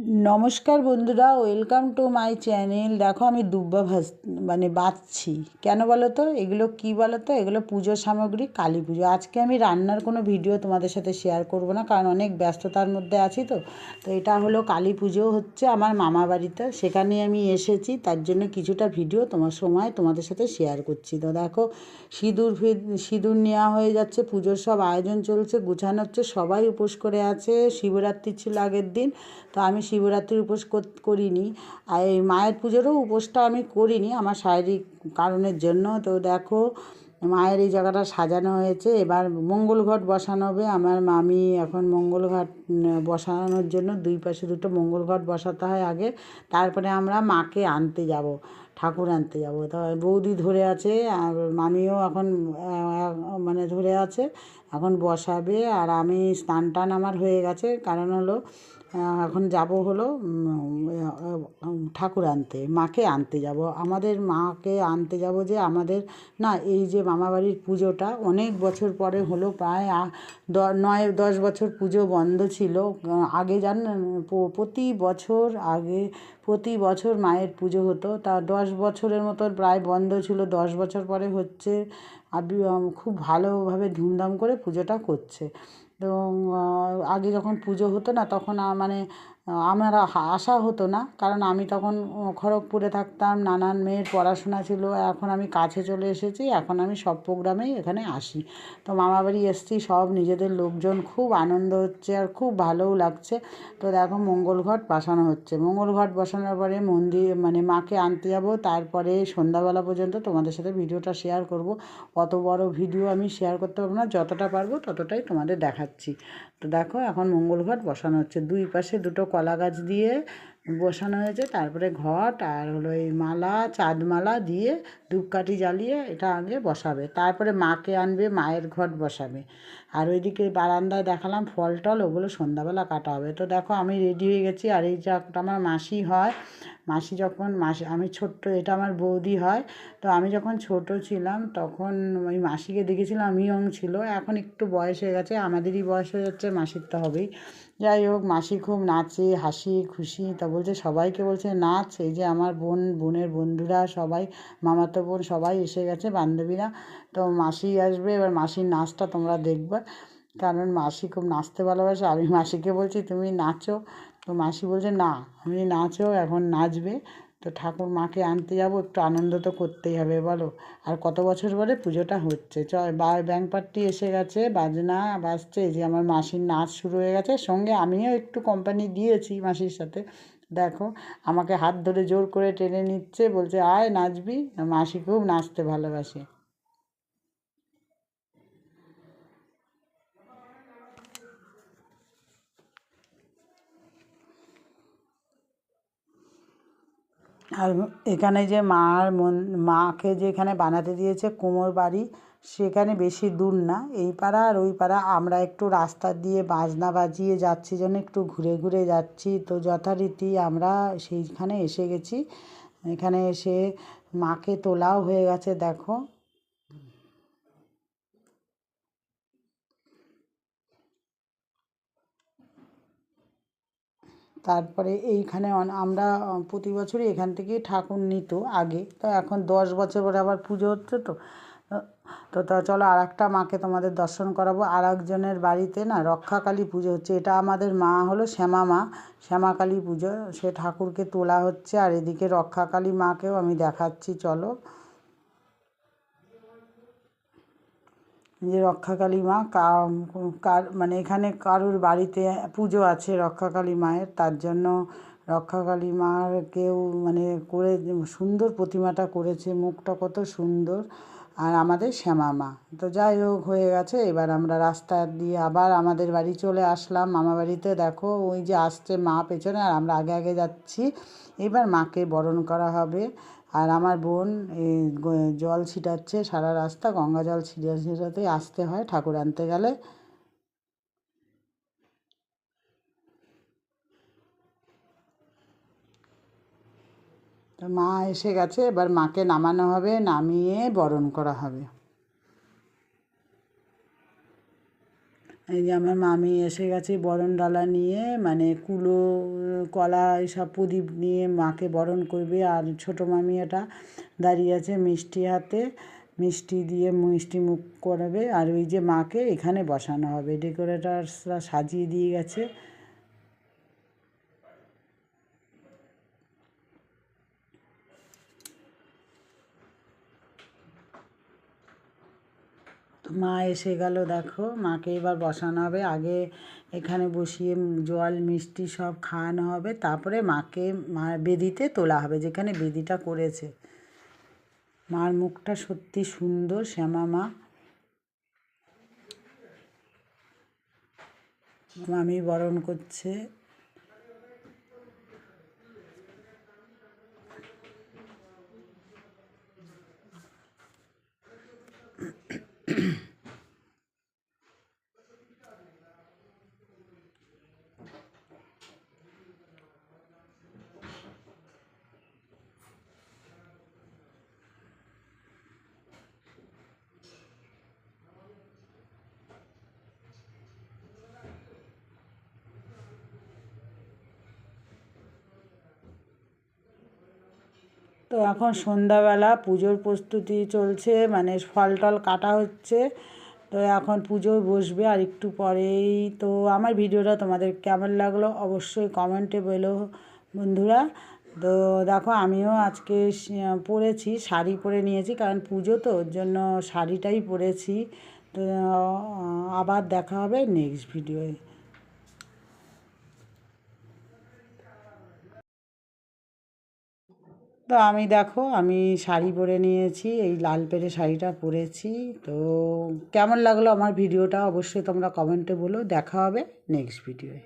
নমস্কার বন্ধুরা, welcome to my channel. দেখো আমি দুব্বা বাছছি কেন বলো তো? এগুলো কি বলো তো? এগুলো পুজোর সামগ্রী, কালী পুজো। আজকে আমি রান্নার কোনো ভিডিও তোমাদের সাথে শেয়ার করব না, কারণ অনেক ব্যস্ততার মধ্যে আছি। তো এটা হলো কালী পুজো হচ্ছে আমার মামা বাড়িতে, সেখানে আমি এসেছি, তার জন্য কিছুটা ভিডিও তোমাদের সাথে শেয়ার করছি। তো দেখো সিঁদুর নেওয়া হয়ে যাচ্ছে, পুজোর সব আয়োজন চলছে, গুছানো হচ্ছে, সবাই উপোস করে আছে। শিবরাত্রি ছিল আগের দিন, তো আমি শিবরাত্রির উপোস করিনি, আর এই মায়ের পুজোরও উপোসটা আমি করিনি আমার শারীরিক কারণের জন্য। তো দেখো মায়ের এই জায়গাটা সাজানো হয়েছে, এবার মঙ্গল ঘট বসানো হবে। আমার মামি এখন মঙ্গল ঘট বসানোর জন্য দুই পাশে দুটো মঙ্গল ঘট বসাতে হয় আগে, তারপরে আমরা মাকে আনতে যাব, ঠাকুর আনতে যাব। তো বৌদি ধরে আছে, আর মামিও এখন মানে ধরে আছে, এখন বসাবে। আর আমি স্নান টান আমার হয়ে গেছে, কারণ হলো এখন যাব হলো ঠাকুর আনতে, মাকে আনতে যাব। আমাদের মাকে আনতে যাব যে আমাদের না, এই যে মামাবাড়ির পুজোটা অনেক বছর পরে হলো, প্রায় 9-10 বছর পুজো বন্ধ ছিল। আগে জানেন প্রতি বছর আগে প্রতি বছর মায়ের পুজো হতো, তা 10 বছরের মতো প্রায় বন্ধ ছিল। 10 বছর পরে হচ্ছে, খুব ভালোভাবে ধুমধাম করে পুজোটা করছে। তো আগে যখন পুজো হতো না, তখন মানে আমার আসা হতো না, কারণ আমি তখন খড়গপুরে থাকতাম, নানান মেয়ের পড়াশোনা ছিল। এখন আমি কাছে চলে এসেছি, এখন আমি সব প্রোগ্রামেই এখানে আসি। তো মামাবাড়ি এসেছি, সব নিজেদের লোকজন, খুব আনন্দ হচ্ছে আর খুব ভালোও লাগছে। তো দেখো মঙ্গল ঘট বসানো হচ্ছে, মঙ্গল ঘট বসানোর পরে মন্দির মানে মাকে আনতে যাব, তারপরে সন্ধ্যাবেলা পর্যন্ত তোমাদের সাথে ভিডিওটা শেয়ার করব। অত বড় ভিডিও আমি শেয়ার করতে পারবো না, যতটা পারবো ততটাই তোমাদের দেখাচ্ছি। তো দেখো এখন মঙ্গল ঘট বসানো হচ্ছে, দুই পাশে দুটো কলা গাছ দিয়ে বসানো হয়েছে, তারপরে ঘট আর হলো এই মালা, চাঁদমালা দিয়ে ধূপকাঠি জ্বালিয়ে এটা আগে বসাবে, তারপরে মাকে আনবে, মায়ের ঘট বসাবে। আর ওইদিকে বারান্দায় দেখালাম ফল টল, ওগুলো সন্ধ্যাবেলা কাটা হবে। তো দেখো আমি রেডি হয়ে গেছি, আর এই যে আমার মাসি হয়, আমি ছোট্ট, এটা আমার বৌদি হয়। তো আমি যখন ছোট ছিলাম তখন ওই মাসিকে দেখেছিলাম, ইয়ং ছিল, এখন একটু বয়স হয়ে গেছে, আমাদেরই বয়স হয়ে যাচ্ছে, মাসির তো হবেই। যাই হোক, মাসি খুব নাচে, হাসি খুশি, তা বলছে সবাইকে বলছে নাচ। এই যে আমার বোনের বন্ধুরা সবাই, মামাতো বোন সবাই এসে গেছে, বান্ধবীরা। তো মাসি আসবে, এবার মাসির নাচটা তোমরা দেখবে, কারণ মাসি খুব নাচতে ভালোবাসে। আমি মাসিকে বলছি তুমি নাচো, তো মাসি বলছে না, আমি নাচো, এখন নাচবে। তো ঠাকুর মাকে আনতে যাব, একটু আনন্দ তো করতেই হবে বলো। আর কত বছর পরে পুজোটা হচ্ছে, ব্যাংক পার্টি এসে গেছে, বাজনা বাজছে, এই যে আমার মাসির নাচ শুরু হয়ে গেছে, সঙ্গে আমিও একটু কোম্পানি দিয়েছি মাসির সাথে। দেখো আমাকে হাত ধরে জোর করে টেনে নিচ্ছে, বলছে আয় নাচবি। মাসি খুব নাচতে ভালোবাসে। আর এখানে যে মাকে যে এখানে বানাতে দিয়েছে কুমোর বাড়ি, সেখানে বেশি দূর না, এই পাড়া আর ওই পাড়া। আমরা একটু রাস্তা দিয়ে বাজনা বাজিয়ে যাচ্ছি, জন্য একটু ঘুরে ঘুরে যাচ্ছি। তো যথারীতি আমরা সেইখানে এসে গেছি, এখানে এসে মাকে তোলাও হয়ে গেছে দেখো। তারপরে এইখানে আমরা প্রতি বছরই এখান থেকেই ঠাকুর নিত আগে, তো এখন 10 বছর পরে আবার পুজো হচ্ছে। তো চলো আর একটা মাকে তোমাদের দর্শন করাবো। আর একজনের বাড়িতে না রক্ষাকালী পুজো হচ্ছে, এটা আমাদের মা হলো শ্যামা মা, শ্যামাকালী পুজো, সে ঠাকুরকে তোলা হচ্ছে। আর এদিকে রক্ষাকালী মাকেও আমি দেখাচ্ছি, চলো। যে রক্ষাকালী মা মানে এখানে কারুর বাড়িতে পুজো আছে রক্ষাকালী মায়ের, তার জন্য রক্ষাকালী মাকেও মানে করে সুন্দর প্রতিমাটা করেছে, মুখটা কত সুন্দর। আর আমাদের শ্যামা মা, তো যাই হোক হয়ে গেছে। এবার আমরা রাস্তা দিয়ে আবার আমাদের বাড়ি চলে আসলাম, মামা বাড়িতে। দেখো ওই যে আসছে মা পেছনে, আর আমরা আগে আগে যাচ্ছি। এবার মাকে বরণ করা হবে। আর আমার বোন এই জল ছিটাচ্ছে সারা রাস্তা, গঙ্গা জল ছিটাতে ছিটাতেই আসতে হয় ঠাকুর আনতে গেলে। তো মা এসে গেছে, এবার মাকে নামানো হবে, নামিয়ে বরণ করা হবে। এই যে আমার মামি এসে গেছে বরণ ডালা নিয়ে, মানে কুলো কলা এসব প্রদীপ নিয়ে মাকে বরণ করবে। আর ছোটো মামি এটা দাঁড়িয়ে আছে মিষ্টি হাতে, মিষ্টি দিয়ে মিষ্টি মুখ করাবে। আর ওই যে মাকে এখানে বসানো হবে, ডেকোরেটার্সরা সাজিয়ে দিয়ে গেছে। মা এসে গেল, দেখো মাকে এবার বসানো হবে। আগে এখানে বসিয়ে জল মিষ্টি সব খাওয়ানো হবে, তারপরে মাকে বেদিতে তোলা হবে, যেখানে বেদিটা করেছে। মার মুখটা সত্যি সুন্দর, শ্যামা মা। মামি বরণ করছে। তো এখন সন্ধ্যাবেলা পুজোর প্রস্তুতি চলছে, মানে ফল টল কাটা হচ্ছে। তো এখন পুজোয় বসবে আর একটু পরেই। তো আমার ভিডিওটা তোমাদের কেমন লাগলো অবশ্যই কমেন্টে বলো বন্ধুরা। তো দেখো আমিও আজকে পরেছি, শাড়ি পরে নিয়েছি, কারণ পুজো তো ওর জন্য শাড়িটাই পরেছি। তো আবার দেখা হবে নেক্সট ভিডিওয়ে। তো আমি দেখো আমি শাড়ি পরে নিয়েছি, এই লাল পেরে শাড়িটা পরেছি। তো কেমন লাগলো আমার ভিডিওটা অবশ্যই তোমরা কমেন্টে বলো। দেখা হবে নেক্সট ভিডিওয়ে।